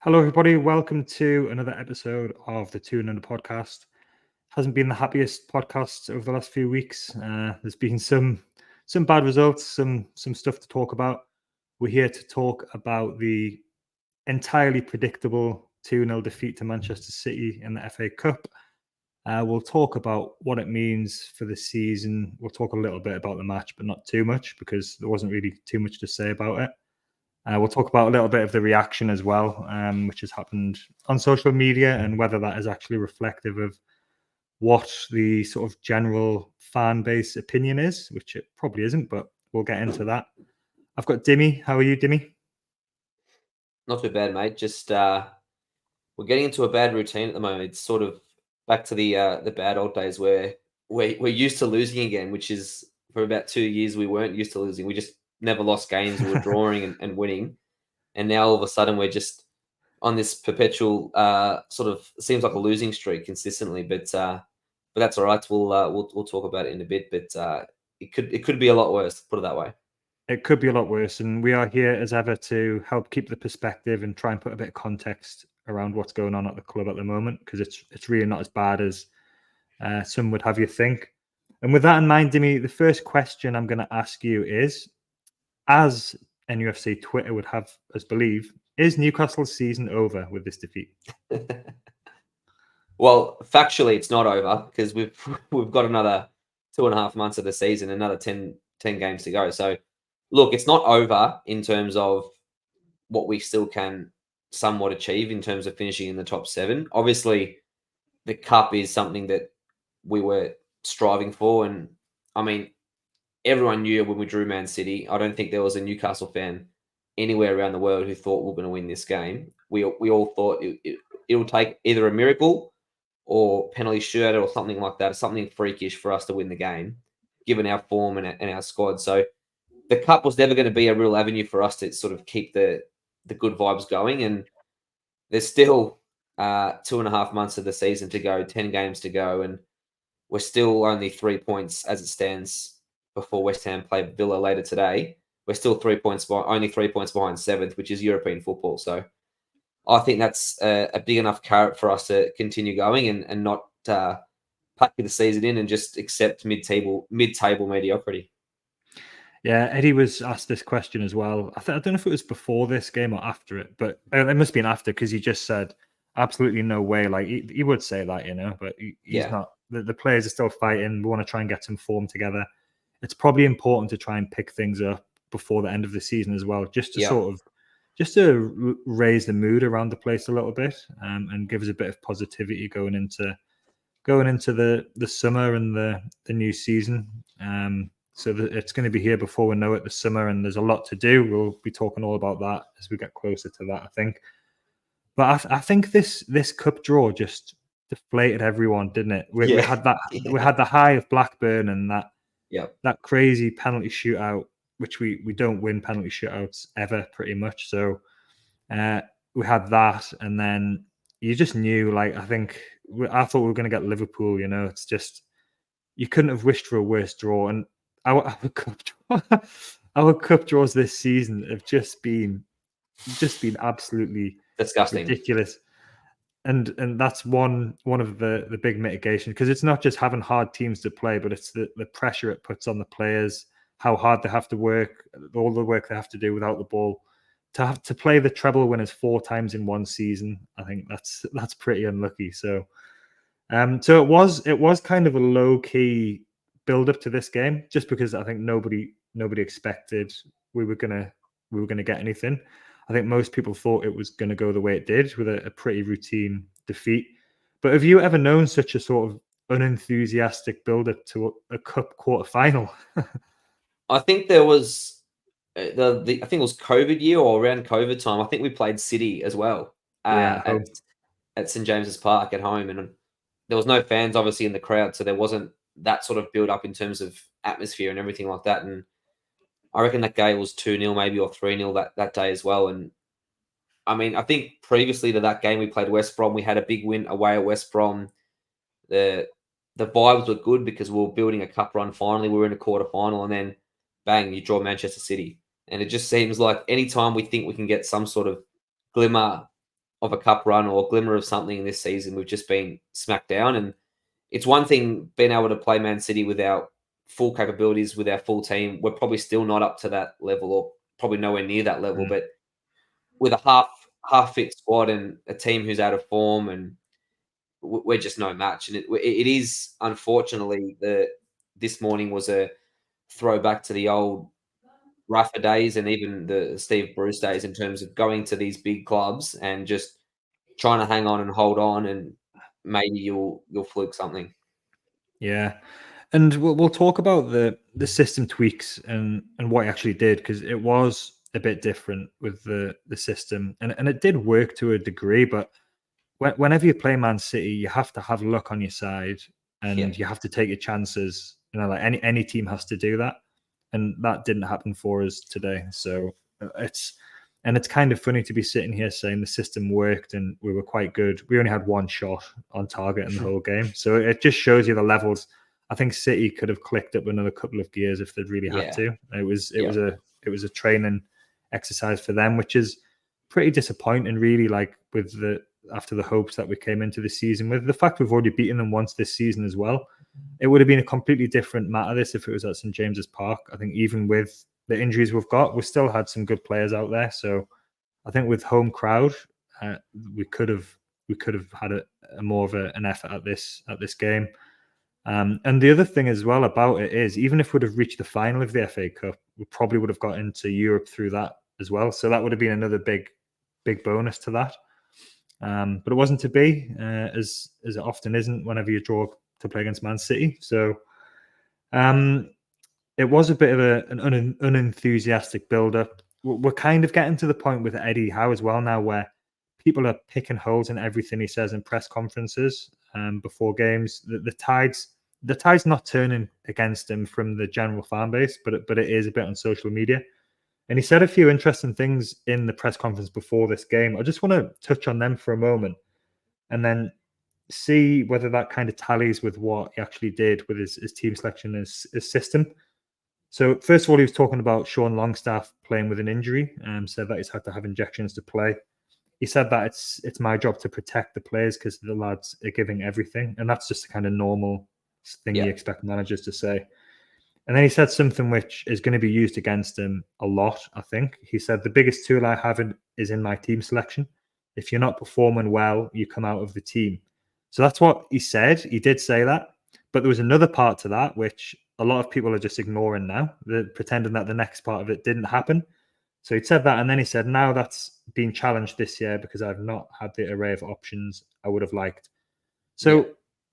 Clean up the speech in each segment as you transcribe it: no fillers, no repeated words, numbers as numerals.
Hello, everybody. Welcome to another episode of the Toon and the podcast. Hasn't been the happiest podcast over the last few weeks. There's been some bad results, some stuff to talk about. We're here to talk about the entirely predictable 2-0 defeat to Manchester City in the FA Cup. We'll talk about what it means for the season. We'll talk a little bit about the match, but not too much because there wasn't really too much to say about it. We'll talk about a little bit of the reaction as well, which has happened on social media and whether that is actually reflective of what the sort of general fan base opinion is, which it probably isn't, but we'll get into that. I've got Dimi. How are you, Dimi? Not too bad, mate. Just we're getting into a bad routine at the moment. It's sort of back to the bad old days where we're used to losing again, which is for about 2 years we weren't used to losing. We just never lost games. We were drawing and winning, and now all of a sudden we're just on this perpetual sort of seems like a losing streak consistently. But that's all right. We'll talk about it in a bit. But it could be a lot worse. Put it that way. It could be a lot worse, and we are here as ever to help keep the perspective and try and put a bit of context around what's going on at the club at the moment, because it's really not as bad as some would have you think. And with that in mind, Dimi, the first question I'm going to ask you is, as NUFC Twitter would have us believe, is Newcastle's season over with this defeat? Well, factually, it's not over because we've got another 2.5 months of the season, another 10 games to go. So, look, it's not over in terms of what we still can somewhat achieve in terms of finishing in the top 7. Obviously, the cup is something that we were striving for, and I mean, everyone knew when we drew Man City. I don't think there was a Newcastle fan anywhere around the world who thought we were going to win this game. We all thought it'll take either a miracle or penalty shootout or something like that, something freakish for us to win the game, given our form and our squad. So the cup was never going to be a real avenue for us to sort of keep the good vibes going. And there's still 2.5 months of the season to go, 10 games to go, and we're still only 3 points as it stands before West Ham play Villa later today. We're still 3 points only 3 points behind 7th, which is European football. So I think that's a big enough carrot for us to continue going and not pack the season in and just accept mid-table mediocrity. Yeah, Eddie was asked this question as well. I don't know if it was before this game or after it, but it must have been after because he just said, absolutely no way. Like, he would say that, but he's not. The players are still fighting. We want to try and get some form together. It's probably important to try and pick things up before the end of the season as well, just to raise the mood around the place a little bit, and give us a bit of positivity going into the summer and the new season. So it's going to be here before we know it, the summer, and there's a lot to do. We'll be talking all about that as we get closer to that, I think. But I think this cup draw just deflated everyone, didn't it? We had that we had the high of Blackburn and that crazy penalty shootout, which we don't win penalty shootouts ever, pretty much. So we had that, and then you just knew, like, I thought we were going to get Liverpool. It's just, you couldn't have wished for a worse draw. And our cup draws this season have just been absolutely disgusting, ridiculous. And that's one of the big mitigations, because it's not just having hard teams to play, but it's the pressure it puts on the players, how hard they have to work, all the work they have to do without the ball. To have to play the treble winners 4 times in one season, I think that's pretty unlucky. So it was kind of a low key build up to this game, just because I think nobody expected we were gonna get anything. I think most people thought it was going to go the way it did, with a pretty routine defeat. But have you ever known such a sort of unenthusiastic build up to a cup quarter final? I think there was I think it was COVID year or around COVID time. I think we played City as well at St James's Park at home, and there was no fans obviously in the crowd, so there wasn't that sort of build up in terms of atmosphere and everything like that. And I reckon that game was 2-0 maybe, or 3-0 that day as well. And I mean, I think previously to that game we played West Brom, we had a big win away at West Brom. The vibes were good because we were building a cup run. Finally, we were in a quarter final, and then bang, you draw Manchester City. And it just seems like anytime we think we can get some sort of glimmer of a cup run or glimmer of something this season, we've just been smacked down. And it's one thing being able to play Man City with our full capabilities, with our full team. We're probably still not up to that level, or probably nowhere near that level. Mm. But with a half fit squad and a team who's out of form, and we're just no match. And it is, unfortunately, this morning was a throwback to the old Rafa days and even the Steve Bruce days, in terms of going to these big clubs and just trying to hang on and hold on, and maybe you'll fluke something. Yeah, and we'll talk about the system tweaks and what he actually did, because it was a bit different with the system, and it did work to a degree. But whenever you play Man City, you have to have luck on your side, Yeah, and you have to take your chances. You know, like any team has to do that, and that didn't happen for us today. So it's kind of funny to be sitting here saying the system worked and we were quite good. We only had one shot on target in the whole game, so it just shows you the levels. I think City could have clicked up another couple of gears if they'd really had yeah, to. yeah, It was a training exercise for them, which is pretty disappointing, really. Like with the after the hopes that we came into the season with, the fact we've already beaten them once this season as well. It would have been a completely different matter this if it was at St James's Park. I think even with the injuries we've got, we still had some good players out there. So I think with home crowd, uh, we could have had a more of an effort at this game. And the other thing as well about it is, even if we'd have reached the final of the FA Cup, we probably would have got into Europe through that as well. So that would have been another big bonus to that. But it wasn't to be, as it often isn't whenever you draw to play against Man City. So um, it was a bit of an unenthusiastic build-up. We're kind of getting to the point with Eddie Howe as well now, where people are picking holes in everything he says in press conferences before games. The tide's not turning against him from the general fan base, but it is a bit on social media. And he said a few interesting things in the press conference before this game. I just want to touch on them for a moment, and then see whether that kind of tallies with what he actually did with his team selection and his system. So first of all, he was talking about Sean Longstaff playing with an injury, and said that he's had to have injections to play. He said that it's my job to protect the players because the lads are giving everything, and that's just the kind of normal thing yeah, you expect managers to say. And then he said something which is going to be used against him a lot, I think. He said, the biggest tool I have is in my team selection. If you're not performing well, you come out of the team. So that's what he said. He did say that. But there was another part to that, which a lot of people are just ignoring now. They're pretending that the next part of it didn't happen. So he said that. And then he said, now that's been challenged this year because I've not had the array of options I would have liked. yeah. So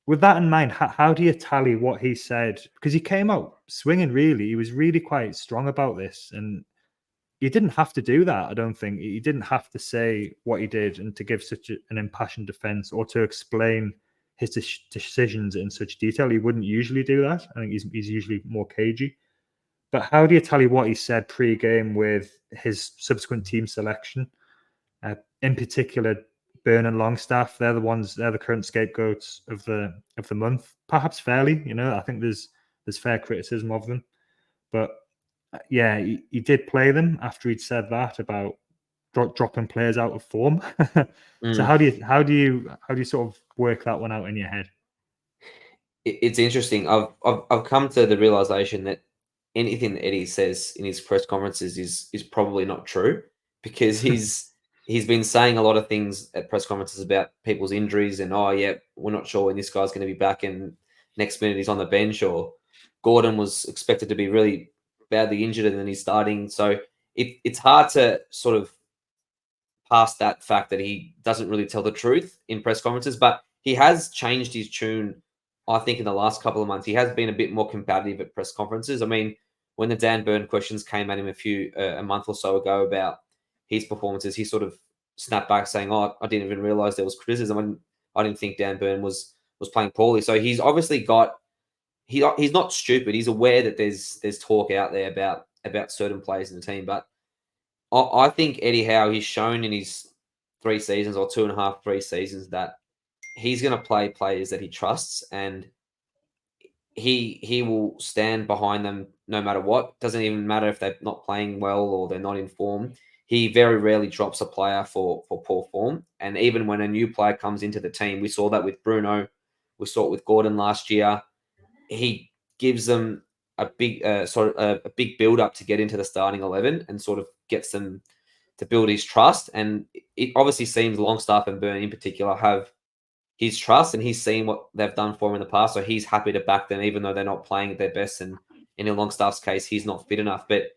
with that in mind, how do you tally what he said? Because he came out swinging, really. He was really quite strong about this. And he didn't have to do that, I don't think. He didn't have to say what he did and to give such an impassioned defense or to explain his decisions in such detail. He wouldn't usually do that. I think he's usually more cagey. But how do you tally what he said pre-game with his subsequent team selection? In particular, Burn and Longstaff, they're the current scapegoats of the month. Perhaps fairly, I think there's fair criticism of them, but yeah, he did play them after he'd said that about dropping players out of form. So Mm. how do you sort of work that one out in your head? It's interesting. I've come to the realization that anything that Eddie says in his press conferences is probably not true, because he's been saying a lot of things at press conferences about people's injuries, and oh yeah, we're not sure when this guy's going to be back, and next minute he's on the bench, or Gordon was expected to be really badly injured and then he's starting. So it's hard to sort of past that fact that he doesn't really tell the truth in press conferences, but he has changed his tune. I think in the last couple of months, he has been a bit more competitive at press conferences. I mean, when the Dan Burn questions came at him a month or so ago about his performances, he sort of snapped back saying, "Oh, I didn't even realize there was criticism. I didn't think Dan Burn was playing poorly." So he's obviously got he's not stupid. He's aware that there's talk out there about certain players in the team, but I think Eddie Howe, he's shown in his 3 seasons or 2.5, 3 seasons, that he's going to play players that he trusts, and he will stand behind them no matter what. Doesn't even matter if they're not playing well or they're not in form. he very rarely drops a player for poor form. And even when a new player comes into the team, we saw that with Bruno, we saw it with Gordon last year. He gives them a big a big build up to get into the starting 11 and sort of gets them to build his trust. And it obviously seems Longstaff and Byrne in particular have his trust, and he's seen what they've done for him in the past, so he's happy to back them even though they're not playing at their best. And in Longstaff's case, he's not fit enough. But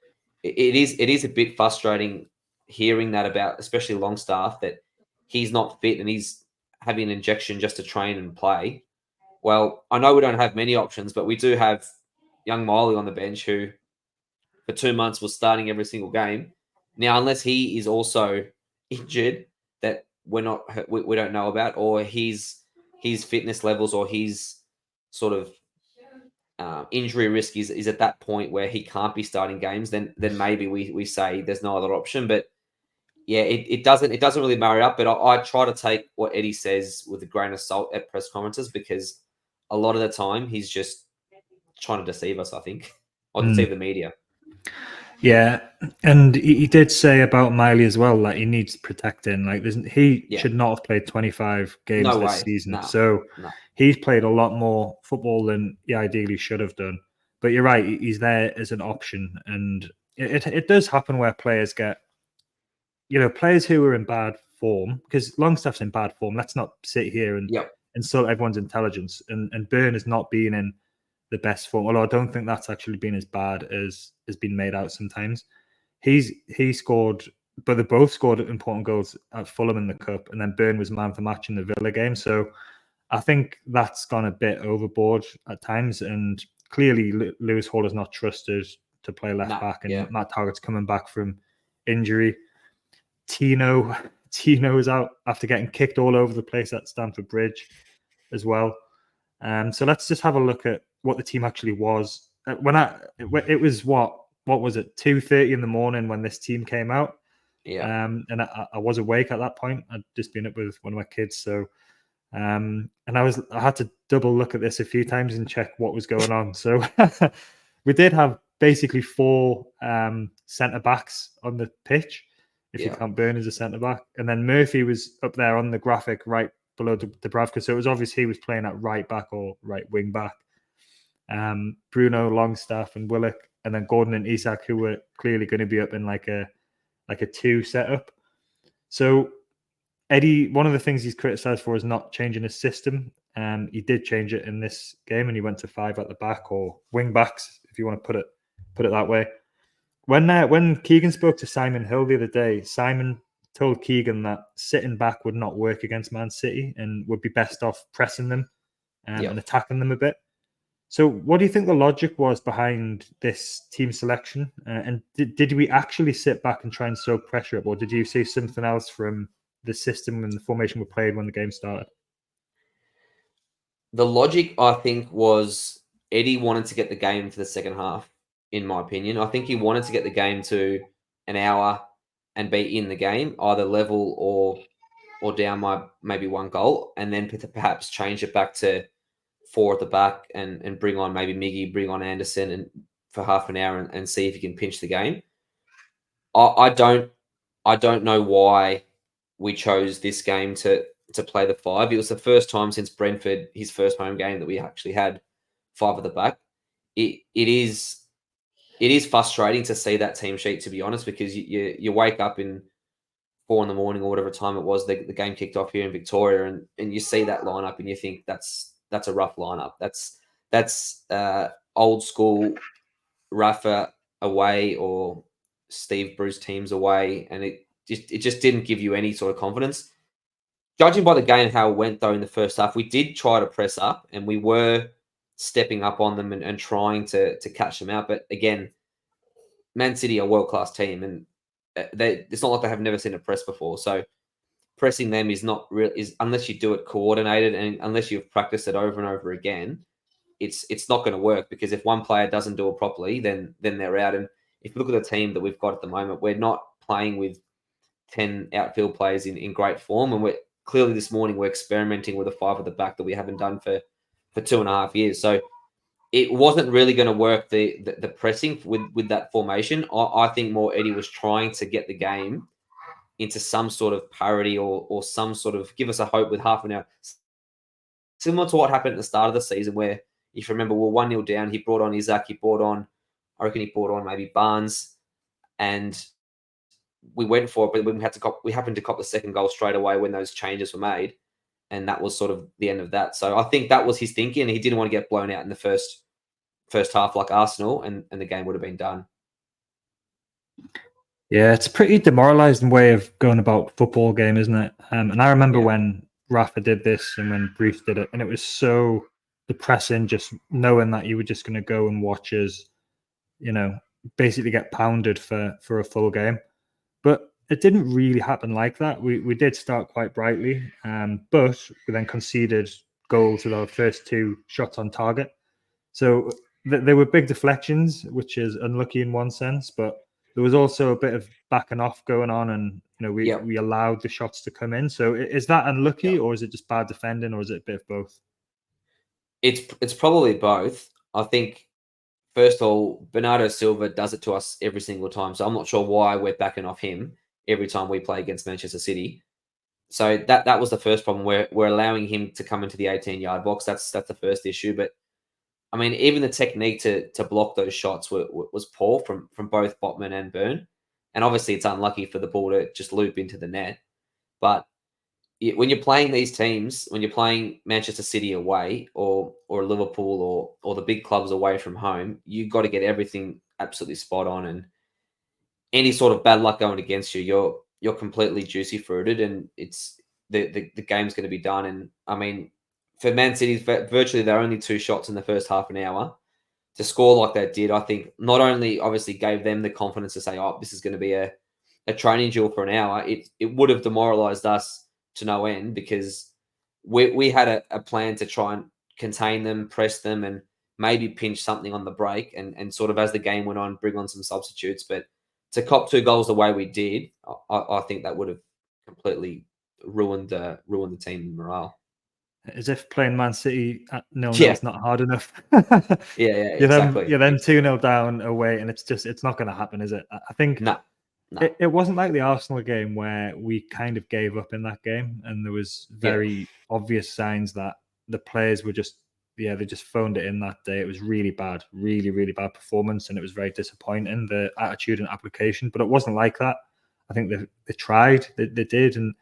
it is a bit frustrating hearing that about especially Longstaff, that he's not fit and he's having an injection just to train and play. Well, I know we don't have many options, but we do have young Miley on the bench who for 2 months was starting every single game. Now, unless he is also injured that we don't know about, or his fitness levels or his sort of injury risk is at that point where he can't be starting games, then maybe we say there's no other option. But yeah, it doesn't really marry up. But I try to take what Eddie says with a grain of salt at press conferences, because a lot of the time he's just trying to deceive us, I think, or deceive the media. Yeah, and he did say about Miley as well, like he needs protecting. Like he should not have played 25 games this season. So he's played a lot more football than he ideally should have done. But you're right, he's there as an option. And it does happen where players get, players who are in bad form, because Longstaff's in bad form. Let's not sit here and insult everyone's intelligence. And Byrne has not been in the best form, although I don't think that's actually been as bad as has been made out sometimes. He scored, but they both scored important goals at Fulham in the Cup, and then Byrne was man of the match in the Villa game. So I think that's gone a bit overboard at times, and clearly Lewis Hall is not trusted to play left back, and Matt Targett's coming back from injury. Tino is out after getting kicked all over the place at Stamford Bridge as well. So let's just have a look at what the team actually was. It was what was it, 2:30 in the morning when this team came out. And I was awake at that point. I'd just been up with one of my kids, so and I had to double look at this a few times and check what was going on. So we did have basically 4 centre backs on the pitch, if you count Byrne as a centre back, and then Murphy was up there on the graphic right below Dubravka, so it was obvious he was playing at right back or right wing back. Bruno, Longstaff, and Willock, and then Gordon and Isak, who were clearly going to be up in like a 2 setup. So Eddie, one of the things he's criticised for is not changing his system. He did change it in this game, and he went to 5 at the back, or wing backs, if you want to put it that way. When Keegan spoke to Simon Hill the other day, Simon told Keegan that sitting back would not work against Man City and would be best off pressing them and attacking them a bit. So what do you think the logic was behind this team selection? And did we actually sit back and try and soak pressure up, or did you see something else from the system and the formation we played when the game started? The logic, I think, was Eddie wanted to get the game to the second half, in my opinion. I think he wanted to get the game to an hour and be in the game, either level or down by maybe 1 goal, and then perhaps change it back to 4 at the back and bring on maybe Miggy, bring on Anderson and for half an hour and see if he can pinch the game. I don't know why we chose this game to play the 5. It was the first time since Brentford, his first home game, that we actually had 5 at the back. It is frustrating to see that team sheet, to be honest, because you wake up in 4 in the morning or whatever time it was, the game kicked off here in Victoria, and you see that lineup and you think that's a rough lineup. That's old school Rafa away or Steve Bruce teams away, and it just didn't give you any sort of confidence. Judging by the game how it went though in the first half, we did try to press up and we were stepping up on them and trying to catch them out. But again, Man City are a world-class team, and it's not like they have never seen a press before. So pressing them is not real, unless you do it coordinated and unless you've practiced it over and over again, it's not going to work, because if one player doesn't do it properly, then they're out. And if you look at the team that we've got at the moment, we're not playing with 10 outfield players in great form, and we're clearly this morning we're experimenting with a 5 at the back that we haven't done for 2.5 years. So it wasn't really going to work the pressing with that formation. I think more Eddie was trying to get the game into some sort of parity or some sort of give us a hope with half an hour. Similar to what happened at the start of the season, where if you remember, we're 1-0 down. He brought on Isaac. I reckon he brought on maybe Barnes, and we went for it. But we happened to cop the second goal straight away when those changes were made, and that was sort of the end of that. So I think that was his thinking. He didn't want to get blown out in the first half like Arsenal, and the game would have been done. Yeah, it's a pretty demoralizing way of going about football game, isn't it? And I remember when Rafa did this and when Bruce did it, and it was so depressing just knowing that you were just going to go and watch us, basically get pounded for a full game. But it didn't really happen like that. We did start quite brightly, but we then conceded goals with our first 2 shots on target. So there were big deflections, which is unlucky in one sense, but there was also a bit of backing off going on, and we allowed the shots to come in. So is that unlucky, or is it just bad defending, or is it a bit of both? It's probably both. I think first of all, Bernardo Silva does it to us every single time, so I'm not sure why we're backing off him every time we play against Manchester City. So that was the first problem. We're allowing him to come into the 18-yard box. That's the first issue. But I mean, even the technique to block those shots was poor from both Botman and Burn. And obviously, it's unlucky for the ball to just loop into the net. But when you're playing these teams, when you're playing Manchester City away or Liverpool or the big clubs away from home, you've got to get everything absolutely spot on. And any sort of bad luck going against you, you're completely juicy fruited, and it's the game's going to be done. And I mean, for Man City, virtually their only 2 shots in the first half an hour to score like they did, I think not only obviously gave them the confidence to say, "Oh, this is going to be a training drill for an hour." It would have demoralized us to no end, because we had a plan to try and contain them, press them, and maybe pinch something on the break, and sort of as the game went on, bring on some substitutes. But to cop 2 goals the way we did, I think that would have completely ruined the team morale. As if playing Man City at 0-0 Yeah, is not hard enough. yeah, exactly. You're then 2-0 down away, and it's not going to happen, is it? I think No. it wasn't like the Arsenal game where we kind of gave up in that game, and there was very obvious signs that the players were just they just phoned it in that day. It was really bad, really, really bad performance, and it was very disappointing, the attitude and application. But it wasn't like that. I think they tried, they did, and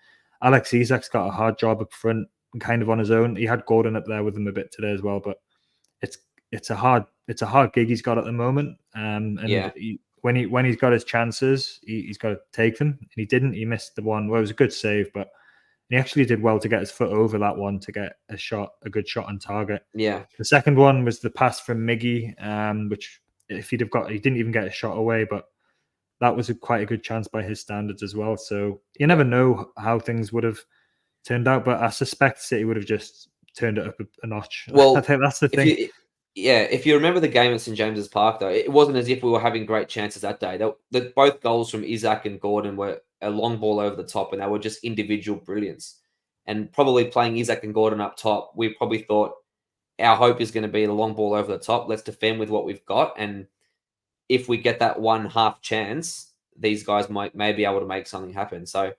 Alex Isak's got a hard job up front and kind of on his own. He had Gordon up there with him a bit today as well, but it's a hard gig he's got at the moment. When he's got his chances, he's got to take them, and he didn't. He missed the one. Well, it was a good save, but he actually did well to get his foot over that one to get a good shot on target. Yeah. The second one was the pass from Miggy, which if he didn't even get a shot away, but that was quite a good chance by his standards as well. So you never know how things would have turned out, but I suspect City would have just turned it up a notch. Well, I think that's the thing. If you remember the game at St James's Park, though, it wasn't as if we were having great chances that day. Both goals from Isaac and Gordon were a long ball over the top, and they were just individual brilliance. And probably playing Isaac and Gordon up top, we probably thought our hope is going to be the long ball over the top. Let's defend with what we've got, and if we get that 1/2 chance, these guys may be able to make something happen. So,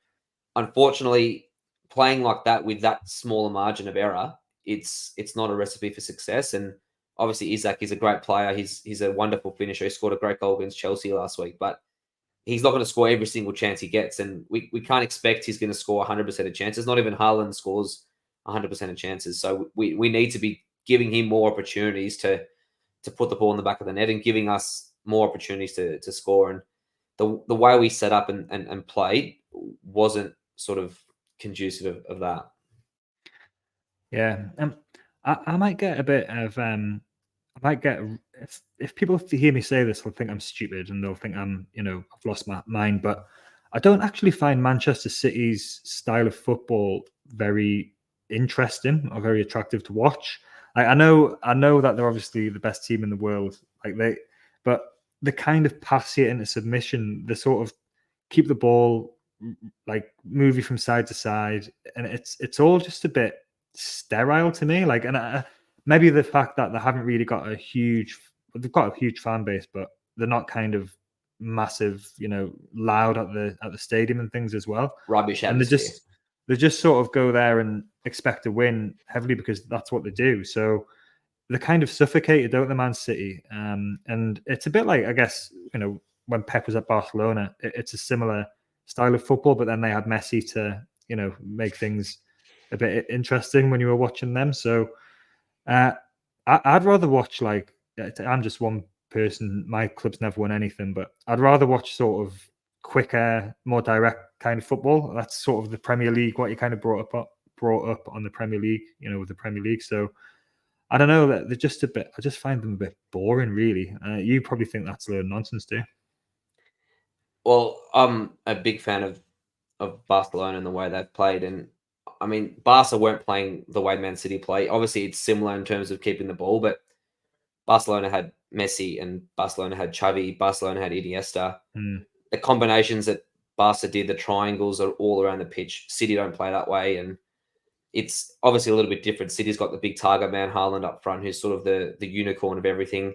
unfortunately, playing like that with that smaller margin of error, it's not a recipe for success. And obviously, Isaac is a great player. He's a wonderful finisher. He scored a great goal against Chelsea last week, but he's not going to score every single chance he gets. And we can't expect he's going to score 100% of chances. Not even Haaland scores 100% of chances. So we need to be giving him more opportunities to put the ball in the back of the net and giving us more opportunities to score. And the way we set up and played wasn't sort of conducive of that. Yeah, I might get a bit of I might get if people hear me say this, they'll think I'm stupid and they'll think I've lost my mind. But I don't actually find Manchester City's style of football very interesting or very attractive to watch. I know that they're obviously the best team in the world, but the kind of pass it into submission, the sort of keep the ball like move you from side to side, and it's all just a bit sterile to me. maybe the fact that they haven't really got they've got a huge fan base, but they're not kind of massive, loud at the stadium and things as well. Rubbish And atmosphere. they just sort of go there and expect to win heavily because that's what they do. So they're kind of suffocated, don't they, Man City? And it's a bit like, I guess, when Pep was at Barcelona, it's a similar style of football, but then they had Messi to, make things a bit interesting when you were watching them. So I'd rather watch, like, I'm just one person. My club's never won anything, but I'd rather watch sort of quicker, more direct kind of football. That's sort of the Premier League, what you kind of brought up on the Premier League, with the Premier League. So I don't know, that they're just a bit. I just find them a bit boring, really. You probably think that's a load of nonsense, too. Well, I'm a big fan of Barcelona and the way they've played, and I mean, Barca weren't playing the way Man City play. Obviously, it's similar in terms of keeping the ball, but Barcelona had Messi and Barcelona had Xavi, Barcelona had Iniesta. The combinations that Barca did, the triangles are all around the pitch. City don't play that way, and it's obviously a little bit different. City's got the big target man, Haaland, up front, who's sort of the unicorn of everything.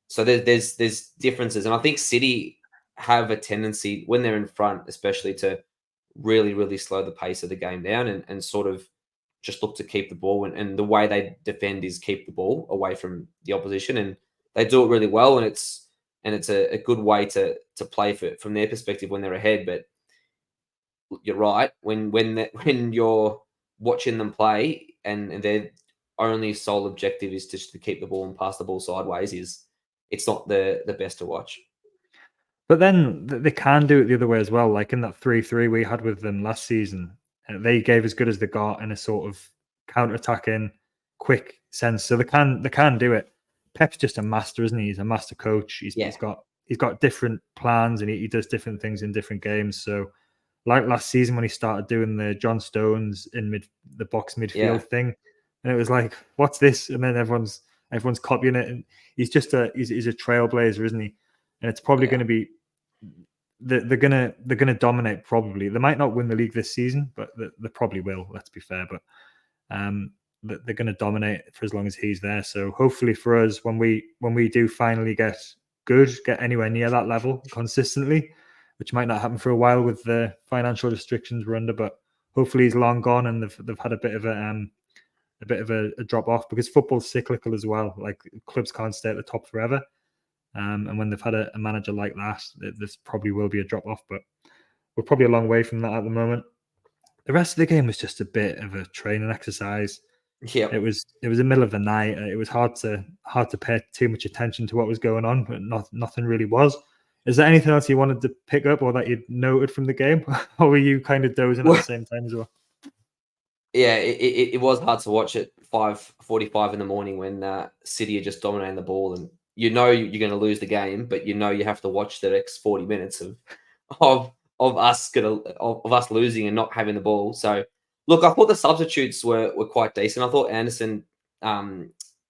So there's differences, and I think City have a tendency when they're in front, especially to really, really slow the pace of the game down and sort of just look to keep the ball. And the way they defend is keep the ball away from the opposition, and they do it really well. And it's a good way to play from their perspective when they're ahead. But you're right, when you're watching them play and their only sole objective is just to keep the ball and pass the ball sideways, it's not the best to watch. But then they can do it the other way as well. Like in that 3-3 we had with them last season, they gave as good as they got in a sort of counter-attacking, quick sense. So they can do it. Pep's just a master, isn't he? He's a master coach. He's got different plans and he does different things in different games. So like last season when he started doing the John Stones in the box midfield thing, and it was like, what's this? And then everyone's copying it. And he's just he's a trailblazer, isn't he? And it's probably going to be they're gonna dominate. Probably they might not win the league this season, but they probably will. Let's be fair, but they're going to dominate for as long as he's there. So hopefully for us, when we do finally get anywhere near that level consistently, which might not happen for a while with the financial restrictions we're under, but hopefully he's long gone and they've had a bit of a drop off, because football's cyclical as well. Like clubs can't stay at the top forever. And when they've had a manager like that, this probably will be a drop off, but we're probably a long way from that at the moment. The rest of the game was just a bit of a training exercise. Yeah, it was the middle of the night. It was hard to pay too much attention to what was going on, but nothing really was. Is there anything else you wanted to pick up or that you'd noted from the game, or were you kind of dozing at the same time as well? Yeah, it was hard to watch at 5:45 in the morning when City are just dominating the ball, and you're going to lose the game, but you have to watch the next 40 minutes of us losing and not having the ball. So, look, I thought the substitutes were quite decent. I thought Anderson,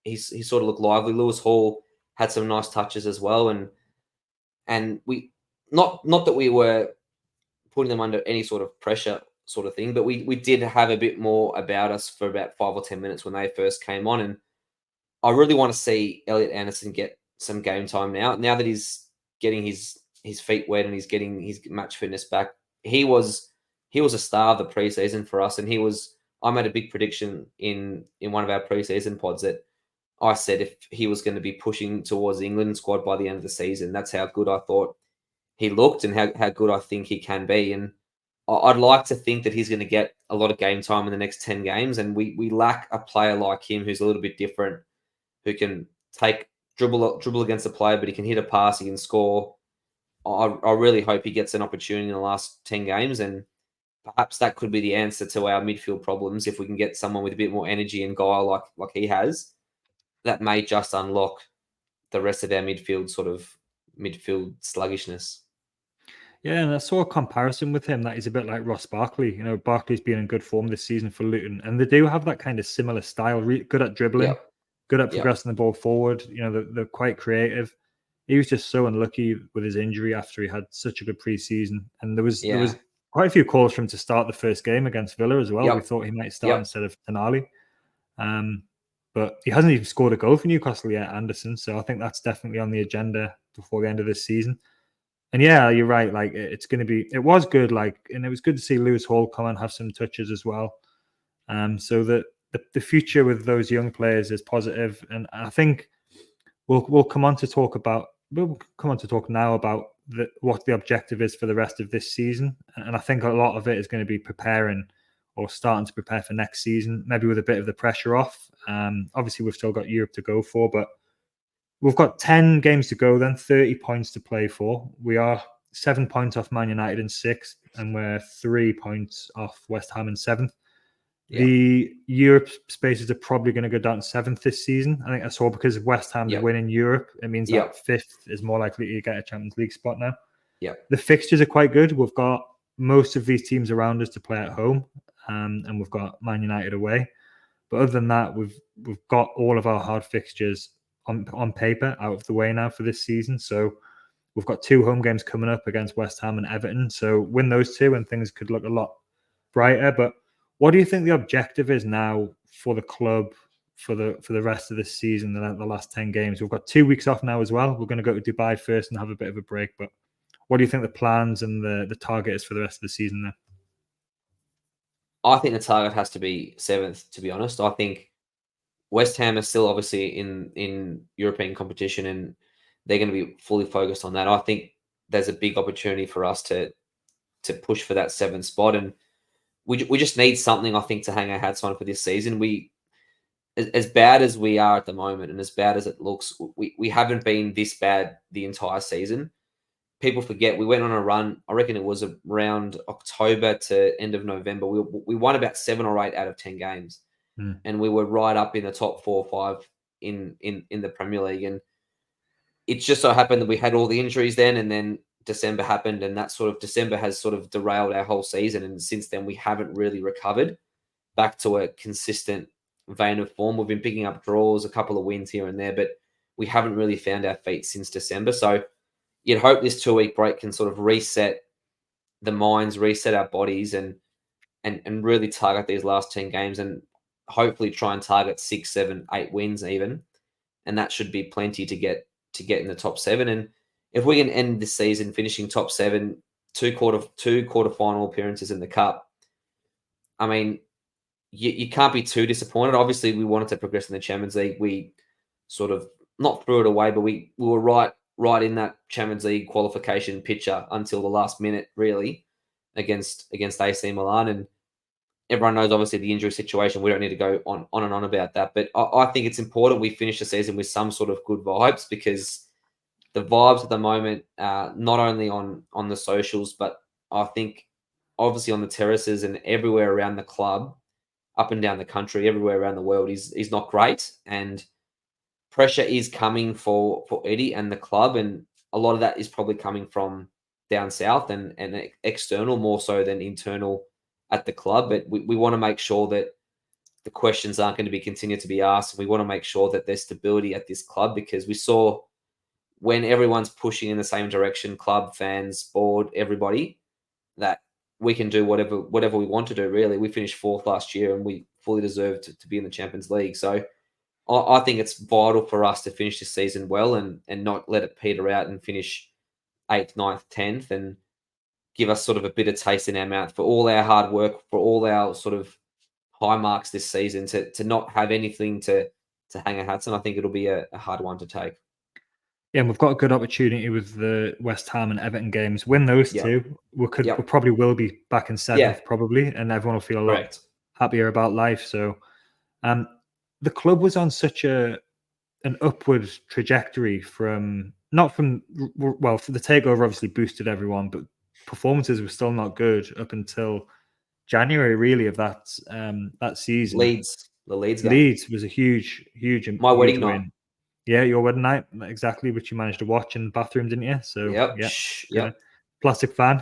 he sort of looked lively. Lewis Hall had some nice touches as well, and we not that we were putting them under any sort of pressure sort of thing, but we did have a bit more about us for about 5 or 10 minutes when they first came on, and I really want to see Elliot Anderson get some game time now that he's getting his feet wet and he's getting his match fitness back. He was a star of the preseason for us, and I made a big prediction in one of our preseason pods that I said if he was going to be pushing towards the England squad by the end of the season, that's how good I thought he looked and how good I think he can be. And I'd like to think that he's going to get a lot of game time in the next 10 games. And we lack a player like him who's a little bit different, who can dribble against a player, but he can hit a pass, he can score. I really hope he gets an opportunity in the last 10 games, and perhaps that could be the answer to our midfield problems. If we can get someone with a bit more energy and guile like he has, that may just unlock the rest of our midfield sluggishness. Yeah, and I saw a comparison with him that he's a bit like Ross Barkley. Barkley's been in good form this season for Luton, and they do have that kind of similar style. Good at dribbling, good at progressing the ball forward. They're quite creative. He was just so unlucky with his injury after he had such a good preseason, and there was quite a few calls for him to start the first game against Villa as well. We thought he might start instead of Tonali. but he hasn't even scored a goal for Newcastle yet, Anderson. So I think that's definitely on the agenda before the end of this season. And yeah, you're right. Like it's going to be, it was good. Like, and it was good to see Lewis Hall come and have some touches as well. So that the future with those young players is positive, and I think we'll come on to talk now about what the objective is for the rest of this season. And I think a lot of it is going to be preparing or starting to prepare for next season, maybe with a bit of the pressure off. Obviously, we've still got Europe to go for, but we've got 10 games to go, then 30 points to play for. We are 7 points off Man United in 6th, and we're 3 points off West Ham in 7th. Yeah. The Europe spaces are probably going to go down to 7th this season. I think that's all because of West Ham's win in Europe. It means that 5th is more likely to get a Champions League spot now. Yeah. The fixtures are quite good. We've got most of these teams around us to play at home, and we've got Man United away. But other than that, we've got all of our hard fixtures on paper out of the way now for this season. So we've got 2 home games coming up against West Ham and Everton. So win those 2 and things could look a lot brighter. But what do you think the objective is now for the club for the rest of this season, the last 10 games? We've got 2 weeks off now as well. We're going to go to Dubai first and have a bit of a break. But what do you think the plans and the target is for the rest of the season then? I think the target has to be 7th, to be honest. I think West Ham is still obviously in European competition, and they're going to be fully focused on that. I think there's a big opportunity for us to push for that 7th spot, and we just need something, I think, to hang our hats on for this season. We, as bad as we are at the moment, and as bad as it looks, we haven't been this bad the entire season. People forget we went on a run. I reckon it was around October to end of November. We won about 7 or 8 out of 10 games, and we were right up in the top 4 or 5 in the Premier League. And it just so happened that we had all the injuries then, and then December happened, and that sort of December has sort of derailed our whole season. And since then, we haven't really recovered back to a consistent vein of form. We've been picking up draws, a couple of wins here and there, but we haven't really found our feet since December. So you'd hope this 2-week break can sort of reset the minds, reset our bodies, and really target these last 10 games, and hopefully try and target 6, 7, 8 wins even. And that should be plenty to get in the top 7. And if we can end this season finishing top 7, two quarterfinal appearances in the cup, I mean, you can't be too disappointed. Obviously, we wanted to progress in the Champions League. We sort of not threw it away, but we were right in that Champions League qualification picture until the last minute, really, against AC Milan. And everyone knows, obviously, the injury situation. We don't need to go on and on about that. But I think it's important we finish the season with some sort of good vibes, because the vibes at the moment, not only on the socials, but I think obviously on the terraces and everywhere around the club, up and down the country, everywhere around the world, is not great. And pressure is coming for Eddie and the club, and a lot of that is probably coming from down south and external more so than internal at the club. But we want to make sure that the questions aren't going to continue to be asked. We want to make sure that there's stability at this club, because we saw when everyone's pushing in the same direction, club, fans, board, everybody, that we can do whatever we want to do, really. We finished 4th last year, and we fully deserve to be in the Champions League. So I think it's vital for us to finish this season well, and not let it peter out and finish 8th, 9th, 10th, and give us sort of a bitter taste in our mouth for all our hard work, for all our sort of high marks this season, to not have anything to hang our hats on. I think it'll be a hard one to take. Yeah, and we've got a good opportunity with the West Ham and Everton games. Win those 2, we probably will be back in 7th, probably, and everyone will feel a lot happier about life. So, the club was on such an upward trajectory for the takeover obviously boosted everyone, but performances were still not good up until January, really, of that season. The Leeds game. Leeds was a huge my wedding win. night. Yeah, your wedding night, exactly, which you managed to watch in the bathroom, didn't you? So yep. Plastic fan.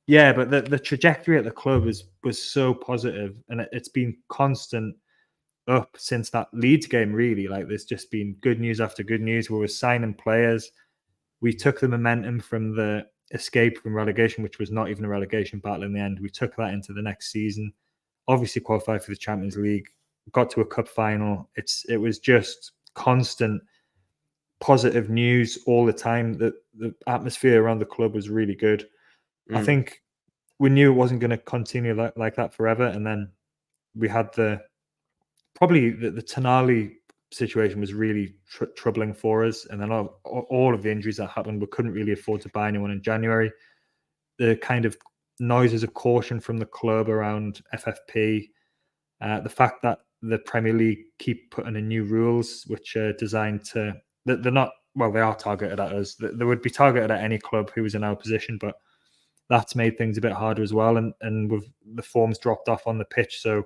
Yeah, but the trajectory at the club was so positive, and it's been constant up since that Leeds game, really. Like, there's just been good news after good news. We were signing players. We took the momentum from the escape from relegation, which was not even a relegation battle in the end. We took that into the next season. Obviously qualified for the Champions League. got to a cup final. It was just constant positive news all the time. That the atmosphere around the club was really good. I think we knew it wasn't going to continue like that forever, and then we had the Tonali situation was really troubling for us, and then all of the injuries that happened, we couldn't really afford to buy anyone in January. The kind of noises of caution from the club around FFP, the fact that the Premier League keep putting in new rules which are designed to, they're not, well, they are targeted at us. They would be targeted at any club who was in our position, but that's made things a bit harder as well. And with the form's dropped off on the pitch, so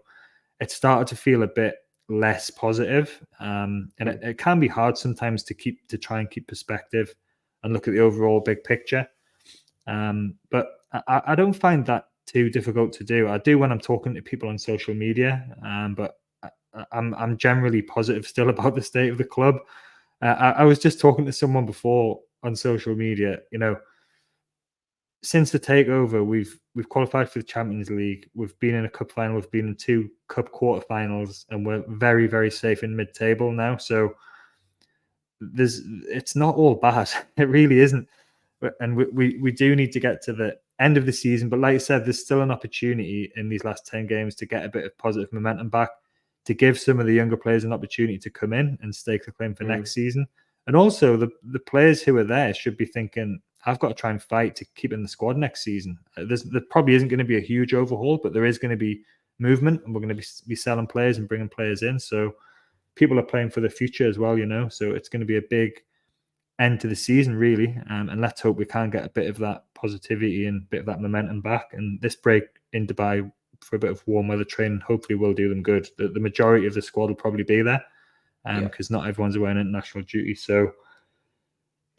it started to feel a bit less positive. And it can be hard sometimes to try and keep perspective and look at the overall big picture. But I don't find that too difficult to do. I do when I'm talking to people on social media, but I'm generally positive still about the state of the club. I was just talking to someone before on social media. Since the takeover, we've qualified for the Champions League. We've been in a cup final. We've been in 2 cup quarterfinals, and we're very, very safe in mid-table now. So it's not all bad. It really isn't. And we do need to get to the end of the season. But like I said, there's still an opportunity in these last 10 games to get a bit of positive momentum back, to give some of the younger players an opportunity to come in and stake the claim for next season. And also the players who are there should be thinking, I've got to try and fight to keep in the squad next season. There probably isn't going to be a huge overhaul, but there is going to be movement, and we're going to be selling players and bringing players in. So people are playing for the future as well, So it's going to be a big end to the season, really. And let's hope we can get a bit of that positivity and a bit of that momentum back. And this break in Dubai for a bit of warm weather training hopefully will do them good. The majority of the squad will probably be there because not everyone's away on international duty. So,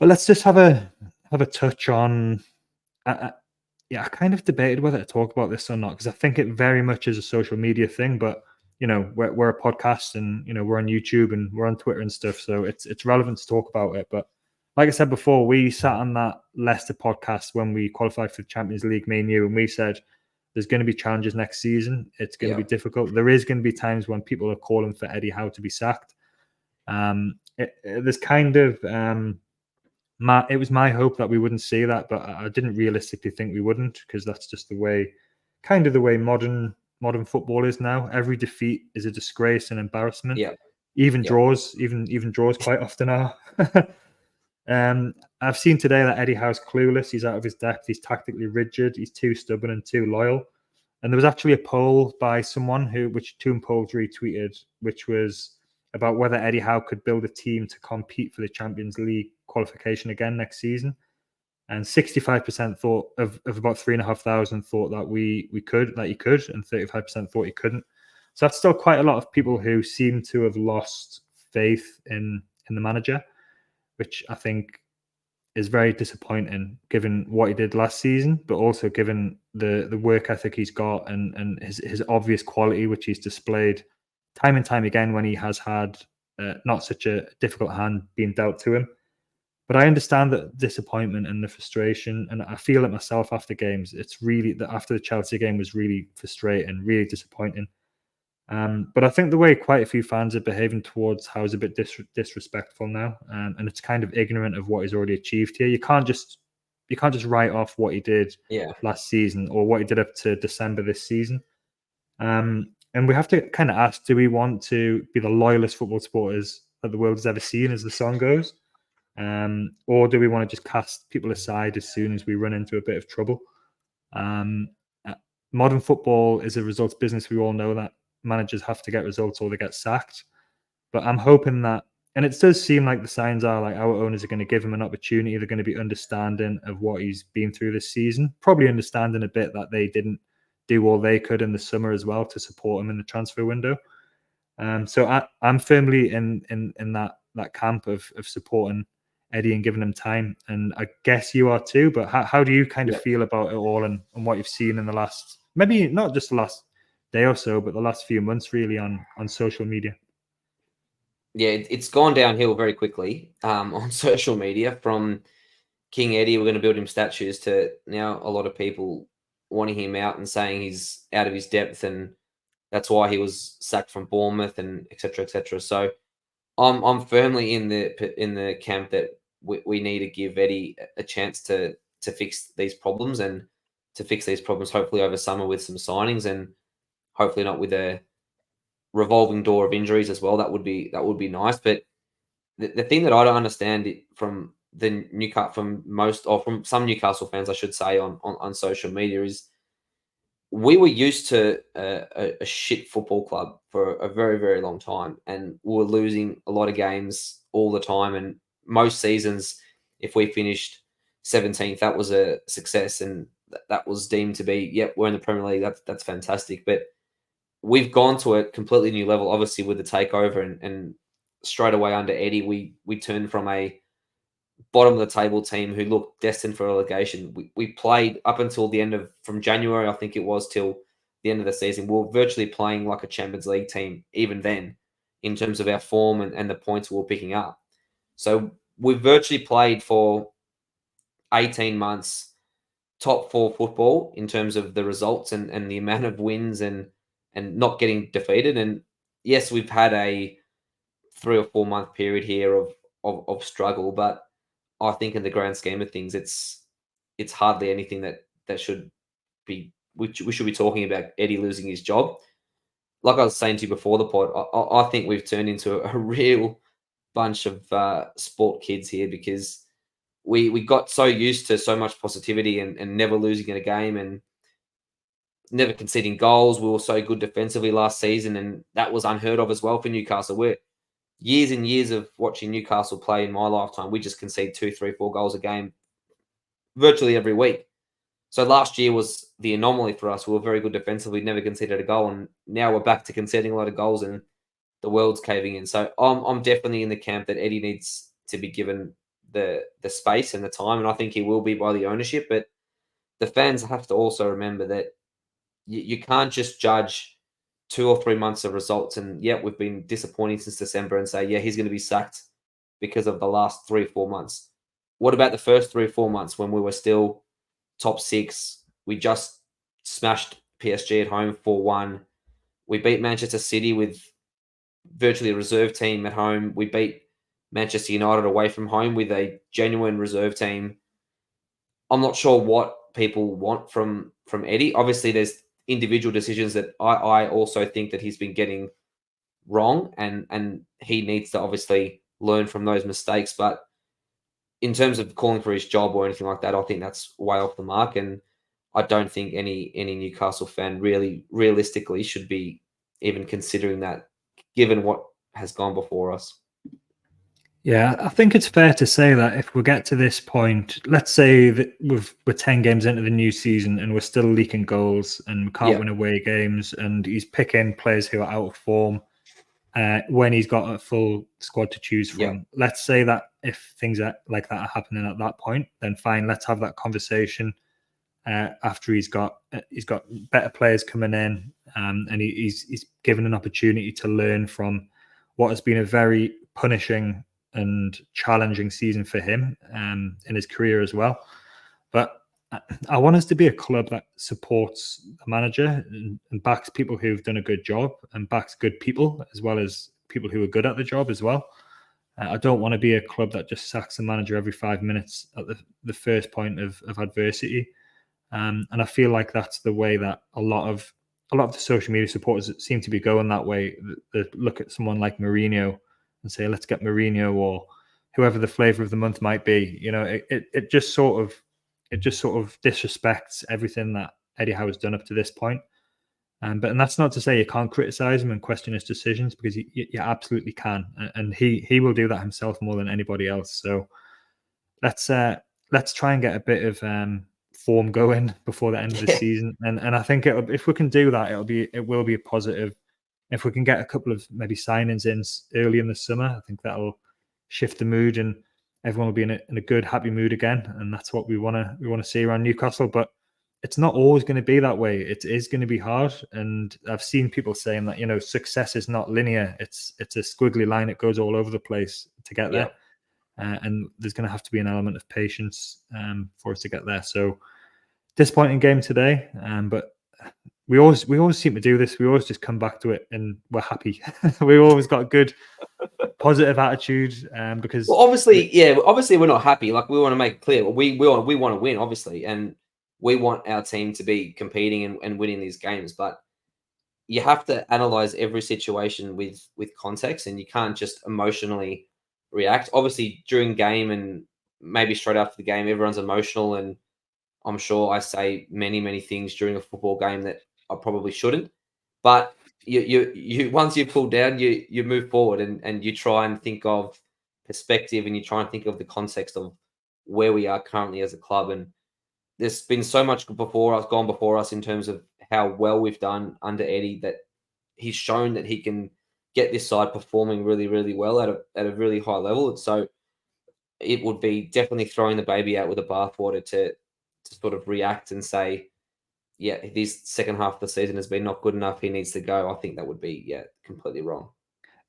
but let's just have a touch on. I kind of debated whether to talk about this or not, because I think it very much is a social media thing. But we're a podcast, and we're on YouTube and we're on Twitter and stuff, so it's relevant to talk about it. But like I said before, we sat on that Leicester podcast when we qualified for the Champions League, me and you, and we said there's going to be challenges next season. It's going to be difficult. There is going to be times when people are calling for Eddie Howe to be sacked. There's kind of it was my hope that we wouldn't see that, but I didn't realistically think we wouldn't, because that's just the way modern football is now. Every defeat is a disgrace and embarrassment. Even draws quite often are. I've seen today that Eddie Howe's clueless. He's out of his depth. He's tactically rigid. He's too stubborn and too loyal. And there was actually a poll by someone which Toon polls retweeted, which was about whether Eddie Howe could build a team to compete for the Champions League qualification again next season. And 65% thought of about 3,500 thought that he could, and 35% thought he couldn't. So that's still quite a lot of people who seem to have lost faith in the manager, which I think is very disappointing given what he did last season, but also given the work ethic he's got and his obvious quality, which he's displayed time and time again when he has had not such a difficult hand being dealt to him. But I understand the disappointment and the frustration, and I feel it myself after games. It's really after the Chelsea game was really frustrating, really disappointing. But I think the way quite a few fans are behaving towards Howe is a bit disrespectful now, and it's kind of ignorant of what he's already achieved here. You can't just write off what he did last season or what he did up to December this season. And we have to kind of ask: do we want to be the loyalist football supporters that the world has ever seen, as the song goes? Or do we want to just cast people aside as soon as we run into a bit of trouble? Modern football is a results business. We all know that managers have to get results or they get sacked. But I'm hoping that, and it does seem like the signs are like our owners are going to give him an opportunity. They're going to be understanding of what he's been through this season, probably understanding a bit that they didn't do all they could in the summer as well to support him in the transfer window. So I'm firmly in that camp of supporting Eddie and giving him time, and I guess you are too. But how do you kind of feel about it all and what you've seen in the last, maybe not just the last day or so, but the last few months really on social media? Yeah, it's gone downhill very quickly on social media, from King Eddie, we're going to build him statues, to now a lot of people wanting him out and saying he's out of his depth and That's why he was sacked from Bournemouth and etc. etc. So I'm firmly in the camp that we need to give Eddie a chance to fix these problems and to fix these problems hopefully over summer with some signings and hopefully not with a revolving door of injuries as well. That would be nice. But the thing that I don't understand from the Newcastle from some Newcastle fans, I should say, on social media is we were used to a shit football club for a very, very long time, and we were losing a lot of games all the time. And most seasons, if we finished 17th, that was a success, and that was deemed to be, yep, we're in the Premier League. That's fantastic. But we've gone to a completely new level, obviously, with the takeover, and straight away under Eddie, we turned from a bottom of the table team who looked destined for relegation. We played up until the end of from January, I think it was, till the end of the season. We were virtually playing like a Champions League team even then, in terms of our form and the points we were picking up. So we virtually played for 18 months top four football in terms of the results and the amount of wins and not getting defeated. And yes, we've had a 3 or 4 month period here of struggle, but I think in the grand scheme of things, it's hardly anything that should be we should be talking about Eddie losing his job. Like I was saying to you before the pod, I think we've turned into a real bunch of sport kids here because we got so used to so much positivity and never losing in a game and never conceding goals. We were so good defensively last season, and that was unheard of as well for Newcastle. We're years and years of watching Newcastle play in my lifetime. We just concede 2, 3, 4 goals a game virtually every week. So last year was the anomaly for us. We were very good defensively, never conceded a goal, and now we're back to conceding a lot of goals, and the world's caving in. So I'm definitely in the camp that Eddie needs to be given the space and the time, and I think he will be by the ownership. But the fans have to also remember that you can't just judge 2 or 3 months of results and yeah, we've been disappointing since December and say, yeah, he's going to be sacked because of the last 3 or 4 months. What about the first 3 or 4 months when we were still top six? We just smashed PSG at home 4-1. We beat Manchester City with virtually a reserve team at home. We beat Manchester United away from home with a genuine reserve team. I'm not sure what people want from Eddie. Obviously, there's individual decisions that I also think that he's been getting wrong, and he needs to obviously learn from those mistakes. But in terms of calling for his job or anything like that, I think that's way off the mark, and I don't think any Newcastle fan really realistically should be even considering that, given what has gone before us. Yeah, I think it's fair to say that if we get to this point, let's say that we're 10 games into the new season and we're still leaking goals and we can't win away games, and he's picking players who are out of form when he's got a full squad to choose from. Yeah. Let's say that if things like that are happening at that point, then fine, let's have that conversation after he's got better players coming in, and he's given an opportunity to learn from what has been a very punishing and challenging season for him in his career as well. But I want us to be a club that supports the manager and backs people who've done a good job and backs good people as well as people who are good at the job as well. I don't want to be a club that just sacks the manager every 5 minutes at the first point of adversity. And I feel like that's the way that a lot of the social media supporters seem to be going that way. They look at someone like Mourinho and say, let's get Mourinho, or whoever the flavor of the month might be. You know, it just sort of disrespects everything that Eddie Howe has done up to this point. And that's not to say you can't criticize him and question his decisions, because you absolutely can, and he will do that himself more than anybody else. So let's try and get a bit of form going before the end of the season, and I think if we can do that, it will be a positive. If we can get a couple of maybe signings in early in the summer, I think that'll shift the mood and everyone will be in a good, happy mood again. And that's what we want to see around Newcastle. But it's not always going to be that way. It is going to be hard. And I've seen people saying that, you know, success is not linear. It's a squiggly line. It goes all over the place to get there. And there's going to have to be an element of patience for us to get there. So disappointing game today, but we always seem to do this. We always just come back to it and we're happy. We always got a good positive attitude, because well, obviously we're not happy. Like we want to make it clear, we want to win, obviously, and we want our team to be competing and winning these games. But you have to analyze every situation with context, and you can't just emotionally react. Obviously, during game and maybe straight after the game, everyone's emotional, and I'm sure I say many things during a football game that I probably shouldn't. But you once you pull down, you move forward and you try and think of perspective, and you try and think of the context of where we are currently as a club. And there's been so much gone before us in terms of how well we've done under Eddie, that he's shown that he can get this side performing really well at a really high level. And so it would be definitely throwing the baby out with the bathwater to sort of react and say, yeah, this second half of the season has been not good enough, he needs to go. I think that would be completely wrong.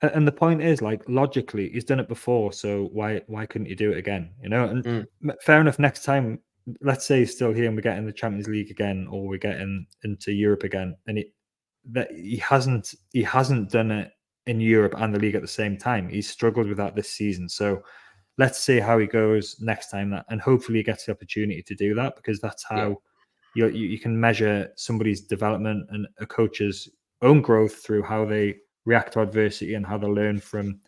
And the point is, like, logically, he's done it before, so why couldn't you do it again? You know, and fair enough. Next time, let's say he's still here and we get in the Champions League again, or we get into Europe again, and he hasn't done it in Europe and the league at the same time. He's struggled with that this season. So let's see how he goes next time, and hopefully he gets the opportunity to do that, because that's how you can measure somebody's development and a coach's own growth through how they react to adversity and how they learn from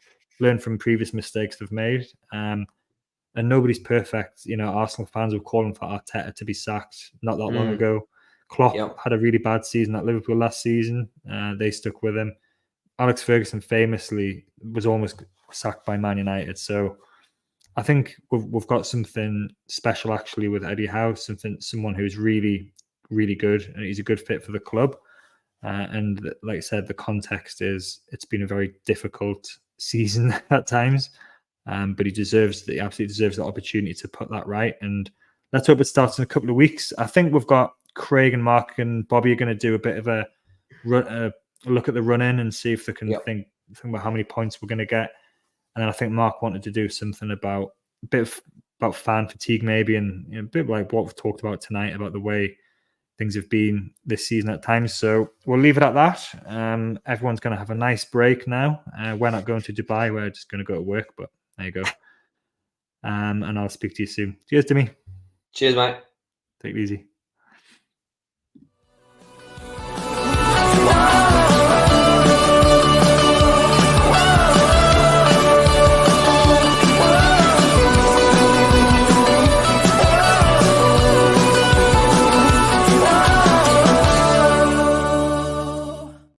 previous mistakes they've made. And nobody's perfect. You know, Arsenal fans were calling for Arteta to be sacked not that long ago. Klopp had a really bad season at Liverpool last season. They stuck with him. Alex Ferguson famously was almost sacked by Man United. So I think we've got something special actually with Eddie Howe. Someone who's really good, and he's a good fit for the club. And like I said, the context is it's been a very difficult season at times, but he absolutely deserves the opportunity to put that right. And let's hope it starts in a couple of weeks. I think we've got Craig and Mark and Bobby are going to do a bit of a look at the run in and see if they can think about how many points we're going to get. And then I think Mark wanted to do something about fan fatigue maybe, and a bit like what we've talked about tonight about the way things have been this season at times. So we'll leave it at that. Everyone's going to have a nice break now. We're not going to Dubai. We're just going to go to work, but there you go. And I'll speak to you soon. Cheers, Dimi. Cheers, mate. Take it easy.